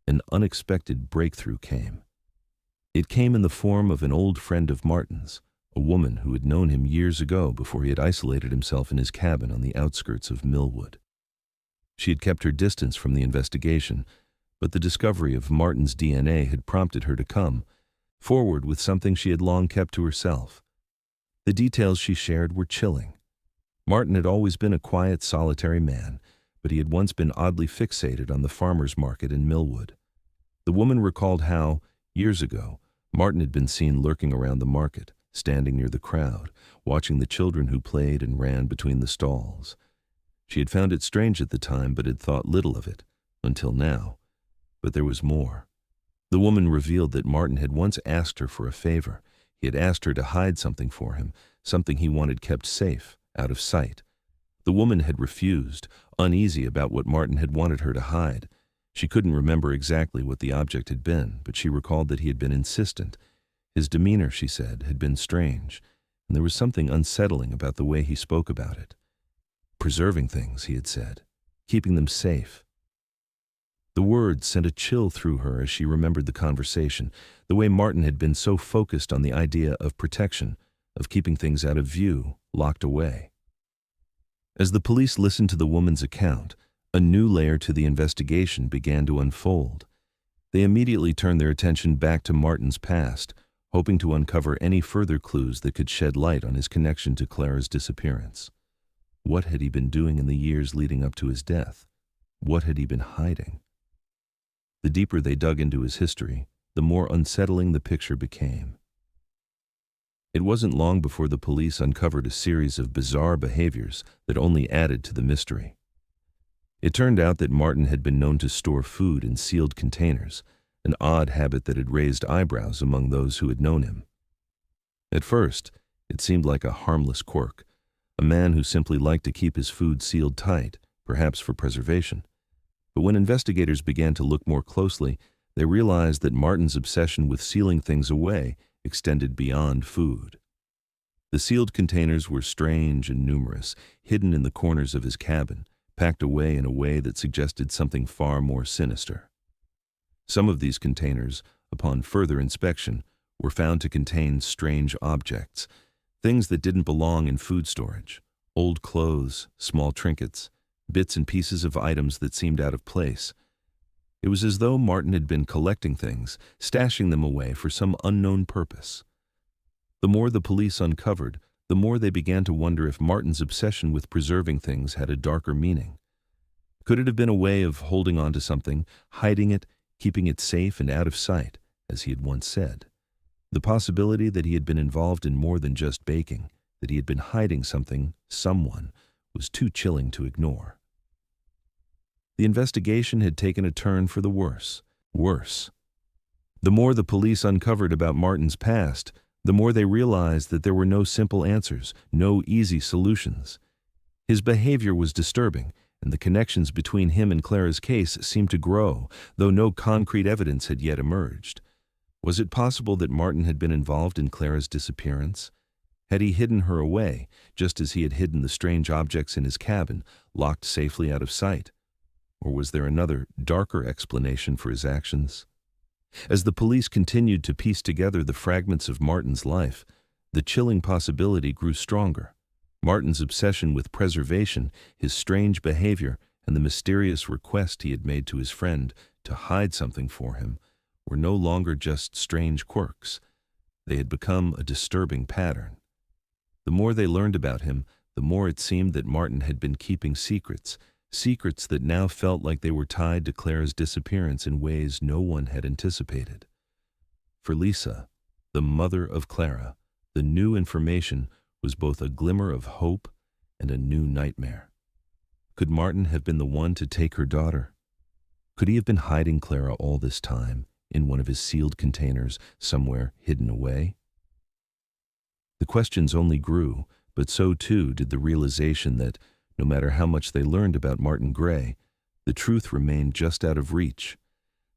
an unexpected breakthrough came. It came in the form of an old friend of Martin's, a woman who had known him years ago before he had isolated himself in his cabin on the outskirts of Millwood. She had kept her distance from the investigation, but the discovery of Martin's DNA had prompted her to come forward with something she had long kept to herself. The details she shared were chilling. Martin had always been a quiet, solitary man, but he had once been oddly fixated on the farmer's market in Millwood. The woman recalled how, years ago, Martin had been seen lurking around the market, standing near the crowd, watching the children who played and ran between the stalls. She had found it strange at the time, but had thought little of it, until now. But there was more. The woman revealed that Martin had once asked her for a favor. He had asked her to hide something for him, something he wanted kept safe, out of sight. The woman had refused, uneasy about what Martin had wanted her to hide. She couldn't remember exactly what the object had been, but she recalled that he had been insistent. His demeanor, she said, had been strange, and there was something unsettling about the way he spoke about it. Preserving things, he had said, keeping them safe. The words sent a chill through her as she remembered the conversation, the way Martin had been so focused on the idea of protection, of keeping things out of view, locked away. As the police listened to the woman's account, a new layer to the investigation began to unfold. They immediately turned their attention back to Martin's past, hoping to uncover any further clues that could shed light on his connection to Clara's disappearance. What had he been doing in the years leading up to his death? What had he been hiding? The deeper they dug into his history, the more unsettling the picture became. It wasn't long before the police uncovered a series of bizarre behaviors that only added to the mystery. It turned out that Martin had been known to store food in sealed containers, an odd habit that had raised eyebrows among those who had known him. At first, it seemed like a harmless quirk, a man who simply liked to keep his food sealed tight, perhaps for preservation. But when investigators began to look more closely, they realized that Martin's obsession with sealing things away extended beyond food. The sealed containers were strange and numerous, hidden in the corners of his cabin, packed away in a way that suggested something far more sinister. Some of these containers, upon further inspection, were found to contain strange objects, things that didn't belong in food storage: old clothes, small trinkets, bits and pieces of items that seemed out of place. It was as though Martin had been collecting things, stashing them away for some unknown purpose. The more the police uncovered, the more they began to wonder if Martin's obsession with preserving things had a darker meaning. Could it have been a way of holding on to something, hiding it, keeping it safe and out of sight, as he had once said? The possibility that he had been involved in more than just baking, that he had been hiding something, someone, was too chilling to ignore. The investigation had taken a turn for the worse. The more the police uncovered about Martin's past, the more they realized that there were no simple answers, no easy solutions. His behavior was disturbing, and the connections between him and Clara's case seemed to grow, though no concrete evidence had yet emerged. Was it possible that Martin had been involved in Clara's disappearance? Had he hidden her away, just as he had hidden the strange objects in his cabin, locked safely out of sight? Or was there another, darker explanation for his actions? As the police continued to piece together the fragments of Martin's life, the chilling possibility grew stronger. Martin's obsession with preservation, his strange behavior, and the mysterious request he had made to his friend to hide something for him were no longer just strange quirks. They had become a disturbing pattern. The more they learned about him, the more it seemed that Martin had been keeping secrets that now felt like they were tied to Clara's disappearance in ways no one had anticipated. For Lisa, the mother of Clara, the new information was both a glimmer of hope and a new nightmare. Could Martin have been the one to take her daughter? Could he have been hiding Clara all this time, in one of his sealed containers, somewhere hidden away? The questions only grew, but so too did the realization that, no matter how much they learned about Martin Gray, the truth remained just out of reach.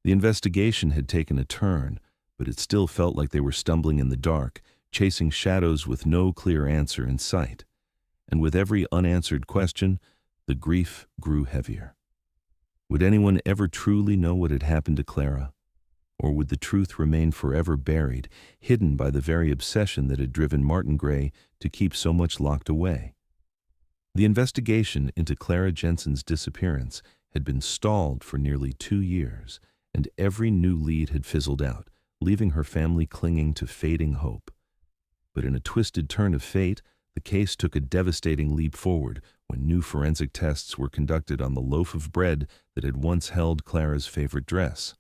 The investigation had taken a turn, but it still felt like they were stumbling in the dark, chasing shadows with no clear answer in sight. And with every unanswered question, the grief grew heavier. Would anyone ever truly know what had happened to Clara? Or would the truth remain forever buried, hidden by the very obsession that had driven Martin Gray to keep so much locked away? The investigation into Clara Jensen's disappearance had been stalled for nearly 2 years, and every new lead had fizzled out, leaving her family clinging to fading hope. But in a twisted turn of fate, the case took a devastating leap forward when new forensic tests were conducted on the loaf of bread that had once held Clara's favorite dress.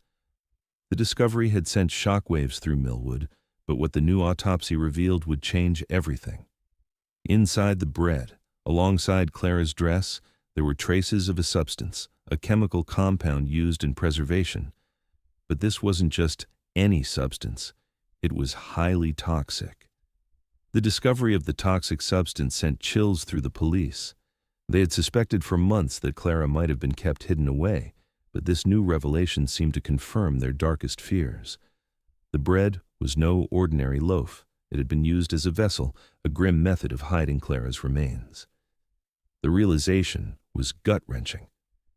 The discovery had sent shockwaves through Millwood, But what the new autopsy revealed would change everything. Inside the bread, alongside Clara's dress, there were traces of a substance, a chemical compound used in preservation. But this wasn't just any substance. It was highly toxic. The discovery of the toxic substance sent chills through the police. They had suspected for months that Clara might have been kept hidden away, but this new revelation seemed to confirm their darkest fears. The bread was no ordinary loaf. It had been used as a vessel, a grim method of hiding Clara's remains. The realization was gut-wrenching.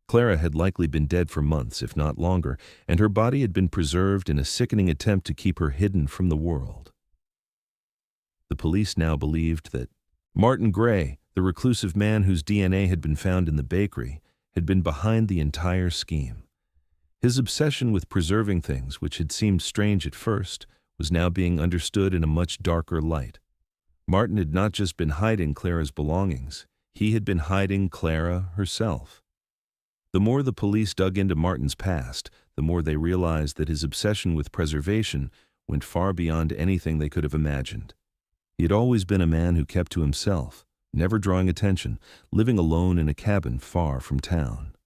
Clara had likely been dead for months, if not longer, and her body had been preserved in a sickening attempt to keep her hidden from the world. The police now believed that Martin Gray, the reclusive man whose DNA had been found in the bakery, had been behind the entire scheme. His obsession with preserving things, which had seemed strange at first, was now being understood in a much darker light. Martin had not just been hiding Clara's belongings, he had been hiding Clara herself. The more the police dug into Martin's past, the more they realized that his obsession with preservation went far beyond anything they could have imagined. He had always been a man who kept to himself, never drawing attention, living alone in a cabin far from town.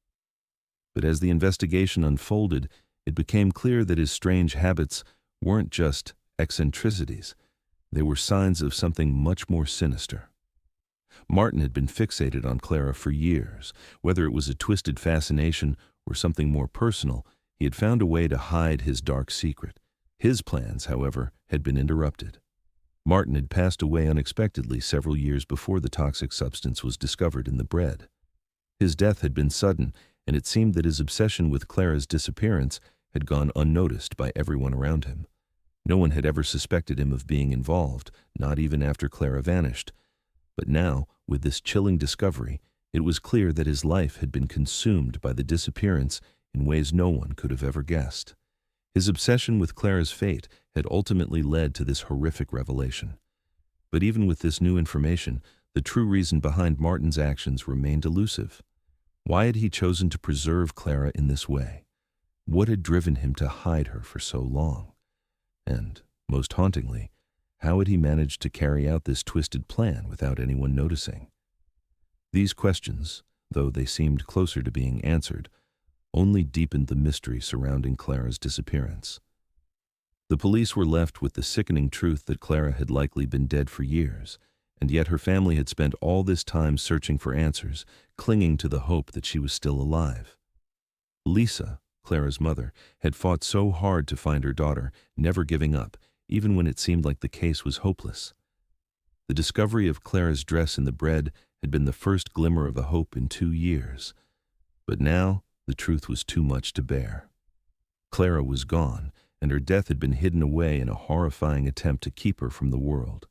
But as the investigation unfolded, it became clear that his strange habits weren't just eccentricities. They were signs of something much more sinister. Martin had been fixated on Clara for years. Whether it was a twisted fascination or something more personal, he had found a way to hide his dark secret. His plans, however, had been interrupted. Martin had passed away unexpectedly several years before the toxic substance was discovered in the bread. His death had been sudden, and it seemed that his obsession with Clara's disappearance had gone unnoticed by everyone around him. No one had ever suspected him of being involved, not even after Clara vanished. But now, with this chilling discovery, it was clear that his life had been consumed by the disappearance in ways no one could have ever guessed. His obsession with Clara's fate had ultimately led to this horrific revelation. But even with this new information, the true reason behind Martin's actions remained elusive. Why had he chosen to preserve Clara in this way? What had driven him to hide her for so long? And, most hauntingly, how had he managed to carry out this twisted plan without anyone noticing? These questions, though they seemed closer to being answered, only deepened the mystery surrounding Clara's disappearance. The police were left with the sickening truth that Clara had likely been dead for years, and yet her family had spent all this time searching for answers, clinging to the hope that she was still alive. Lisa, Clara's mother, had fought so hard to find her daughter, never giving up, even when it seemed like the case was hopeless. The discovery of Clara's dress in the bread had been the first glimmer of a hope in 2 years. But now, the truth was too much to bear. Clara was gone, and her death had been hidden away in a horrifying attempt to keep her from the world.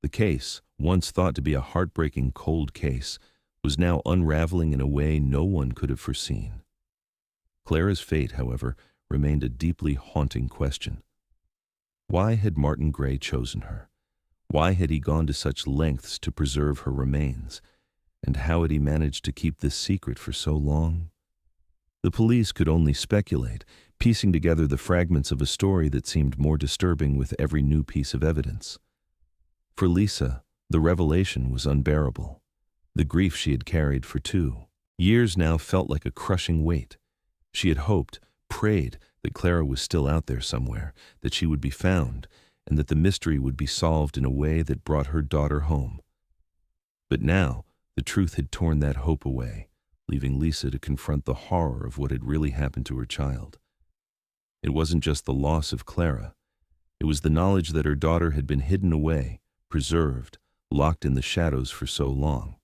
The case, once thought to be a heartbreaking cold case, was now unraveling in a way no one could have foreseen. Clara's fate, however, remained a deeply haunting question. Why had Martin Gray chosen her? Why had he gone to such lengths to preserve her remains? And how had he managed to keep this secret for so long? The police could only speculate, piecing together the fragments of a story that seemed more disturbing with every new piece of evidence. For Lisa, the revelation was unbearable. The grief she had carried for 2 years now felt like a crushing weight. She had hoped, prayed, that Clara was still out there somewhere, that she would be found, and that the mystery would be solved in a way that brought her daughter home. But now, the truth had torn that hope away, leaving Lisa to confront the horror of what had really happened to her child. It wasn't just the loss of Clara. It was the knowledge that her daughter had been hidden away, preserved, locked in the shadows for so long.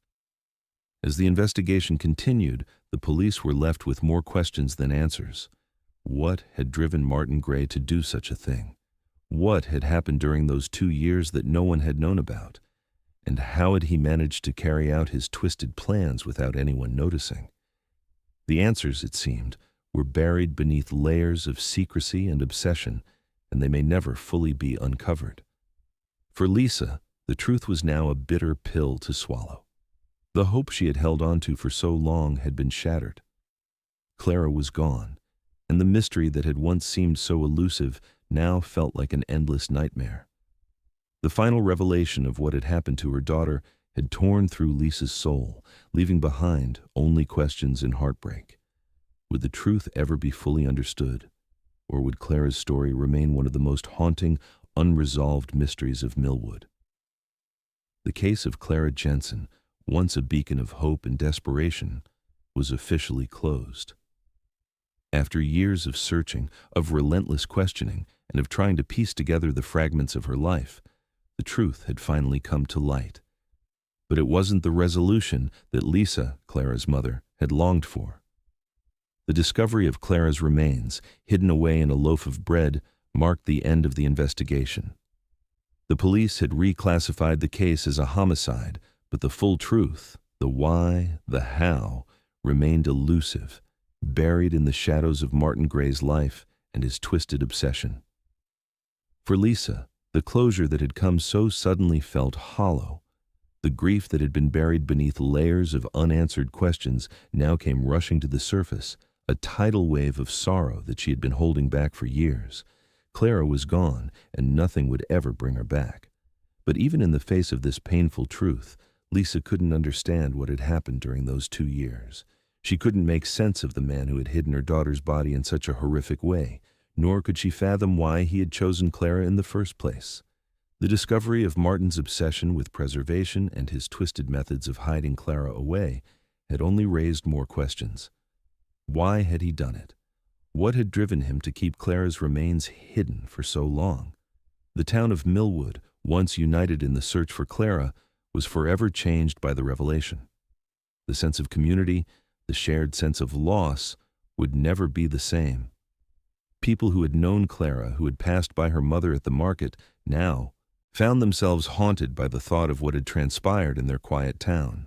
As the investigation continued, the police were left with more questions than answers. What had driven Martin Gray to do such a thing? What had happened during those 2 years that no one had known about? And how had he managed to carry out his twisted plans without anyone noticing? The answers, it seemed, were buried beneath layers of secrecy and obsession, and they may never fully be uncovered. For Lisa, the truth was now a bitter pill to swallow. The hope she had held on to for so long had been shattered. Clara was gone, and the mystery that had once seemed so elusive now felt like an endless nightmare. The final revelation of what had happened to her daughter had torn through Lisa's soul, leaving behind only questions and heartbreak. Would the truth ever be fully understood, or would Clara's story remain one of the most haunting, unresolved mysteries of Millwood? The case of Clara Jensen, once a beacon of hope and desperation, was officially closed. After years of searching, of relentless questioning, and of trying to piece together the fragments of her life, the truth had finally come to light. But it wasn't the resolution that Lisa, Clara's mother, had longed for. The discovery of Clara's remains, hidden away in a loaf of bread, marked the end of the investigation. The police had reclassified the case as a homicide, but the full truth, the why, the how, remained elusive, buried in the shadows of Martin Gray's life and his twisted obsession. For Lisa, the closure that had come so suddenly felt hollow. The grief that had been buried beneath layers of unanswered questions now came rushing to the surface, a tidal wave of sorrow that she had been holding back for years. Clara was gone, and nothing would ever bring her back. But even in the face of this painful truth, Lisa couldn't understand what had happened during those 2 years. She couldn't make sense of the man who had hidden her daughter's body in such a horrific way, nor could she fathom why he had chosen Clara in the first place. The discovery of Martin's obsession with preservation and his twisted methods of hiding Clara away had only raised more questions. Why had he done it? What had driven him to keep Clara's remains hidden for so long? The town of Millwood, once united in the search for Clara, was forever changed by the revelation. The sense of community, the shared sense of loss, would never be the same. People who had known Clara, who had passed by her mother at the market, now found themselves haunted by the thought of what had transpired in their quiet town.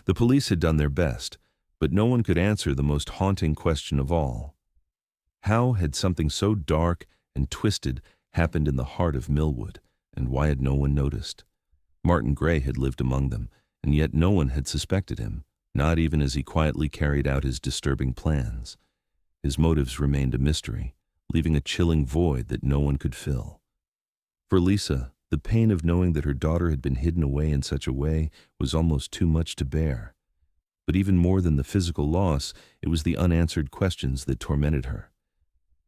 The police had done their best, but no one could answer the most haunting question of all. How had something so dark and twisted happened in the heart of Millwood, and why had no one noticed? Martin Gray had lived among them, and yet no one had suspected him, not even as he quietly carried out his disturbing plans. His motives remained a mystery, leaving a chilling void that no one could fill. For Lisa, the pain of knowing that her daughter had been hidden away in such a way was almost too much to bear. But even more than the physical loss, it was the unanswered questions that tormented her.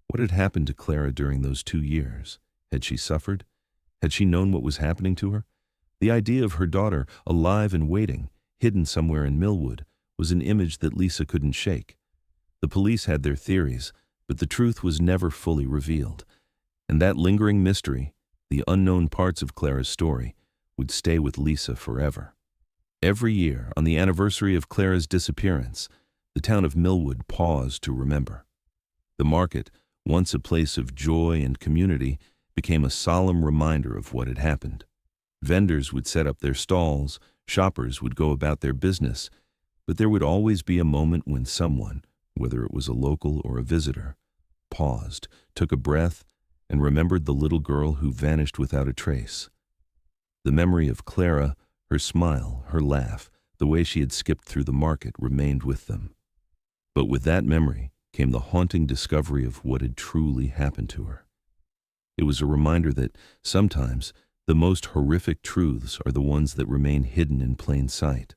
What had happened to Clara during those 2 years? Had she suffered? Had she known what was happening to her? The idea of her daughter, alive and waiting, hidden somewhere in Millwood, was an image that Lisa couldn't shake. The police had their theories, but the truth was never fully revealed. And that lingering mystery, the unknown parts of Clara's story, would stay with Lisa forever. Every year, on the anniversary of Clara's disappearance, the town of Millwood paused to remember. The market, once a place of joy and community, became a solemn reminder of what had happened. Vendors would set up their stalls, shoppers would go about their business, but there would always be a moment when someone, whether it was a local or a visitor, paused, took a breath, and remembered the little girl who vanished without a trace. The memory of Clara, her smile, her laugh, the way she had skipped through the market remained with them. But with that memory came the haunting discovery of what had truly happened to her. It was a reminder that sometimes the most horrific truths are the ones that remain hidden in plain sight.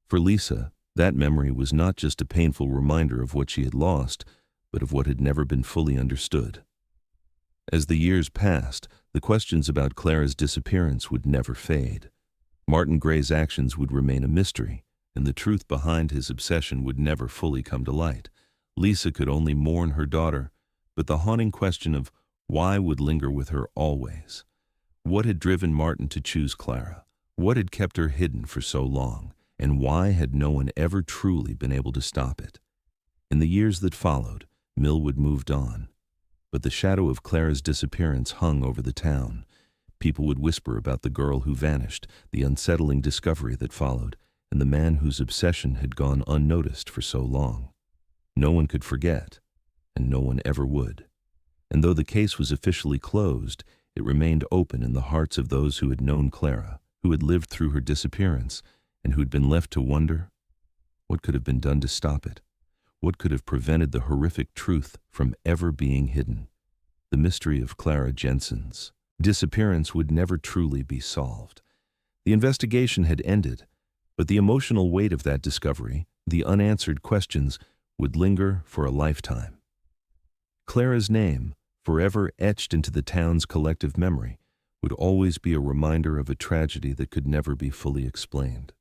For Lisa, that memory was not just a painful reminder of what she had lost, but of what had never been fully understood. As the years passed, the questions about Clara's disappearance would never fade. Martin Gray's actions would remain a mystery, and the truth behind his obsession would never fully come to light. Lisa could only mourn her daughter, but the haunting question of why would linger with her always. What had driven Martin to choose Clara? What had kept her hidden for so long? And why had no one ever truly been able to stop it? In the years that followed, Millwood moved on. But the shadow of Clara's disappearance hung over the town. People would whisper about the girl who vanished, the unsettling discovery that followed, and the man whose obsession had gone unnoticed for so long. No one could forget, and no one ever would. And though the case was officially closed, it remained open in the hearts of those who had known Clara, who had lived through her disappearance, and who had been left to wonder what could have been done to stop it. What could have prevented the horrific truth from ever being hidden? The mystery of Clara Jensen's disappearance would never truly be solved. The investigation had ended, but the emotional weight of that discovery, the unanswered questions, would linger for a lifetime. Clara's name, forever etched into the town's collective memory, would always be a reminder of a tragedy that could never be fully explained.